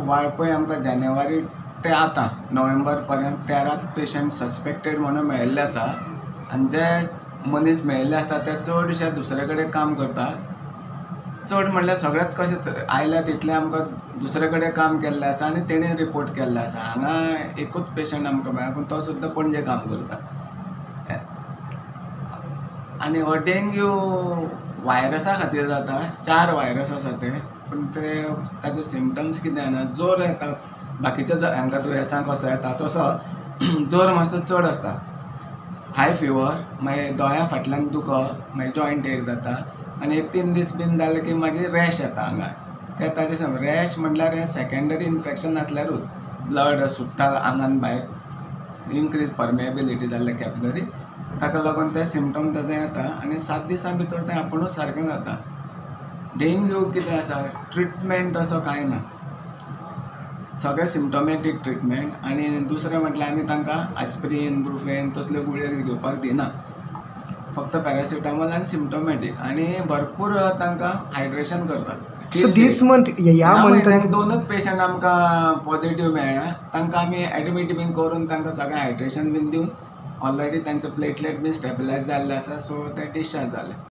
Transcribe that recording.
वाळपय आमकां जानेवारी ते आतां नोव्हेंबर पर्यंत 13 पेशंट सस्पेक्टेड म्हणून मेळिल्ले आसा आनी जे मनीस मेळिल्ले आसता ते चडशे दुसरे कडेन काम करतात. चड म्हणल्यार सगळ्यात कशें आयल्या तितले आमकां दुसरे कडेन काम केल्लें आसा आनी तेणें रिपोर्ट केल्लें आसा. हांगा एकूच पेशंट आमकां मेळ्ळा पूण तो सुद्दां पणजे काम करता. आनी हो डेंग्यू व्हायरसा खातीर जाता. 4 व्हायरस आसा ते, पूण ते ताजे सिमटम्स कितें जायना, जोर येता. बाकीच्या हांकां दुयेंसां कसो येता तसो जोर मातसो चड आसता. हाय फिवर, मागीर दोळ्या फाटल्यान दुखप, मागीर जॉयंट एक जाता आनी 1-3 दीस बीन जाले की मागीर रॅश येता आंगार. ते ताचे रॅश म्हटल्यार हें सेकेंडरी इन्फेक्शन जातल्यारूच ब्लड सुट्टा आंगान भायर, इनक्रीज परमेबिलिटी जाल्ले कॅपिलरी, ताका लागून ते सिमटम ताजे येता आनी 7 दिसां भितर तें आपुणूच सारकें जाता. डेंग्यू कितें आसा, ट्रिटमेंट असो कांय ना, सगळें सिमटोमॅटीक ट्रिटमेंट. आनी दुसरें म्हटल्यार आमी तांकां एस्पिरीन, ब्रुफेन तसल्यो गुळयो घेवपाक दिना, फक्त पॅरासिटामॉल आनी सिमटोमॅटीक. आनी भरपूर तांकां हायड्रेशन करतात. सो दीस मंथ ह्या मंथान 2च पेशंट आमकां पॉझिटिव्ह मेळ्ळा. तांकां आमी एडमीट बीन करून तांकां सगळें हायड्रेशन बीन दिवन ऑलरेडी तांचे प्लेटलेट बीन स्टेबिलायज जाल्ले आसा, सो ते डिस्चार्ज जाले.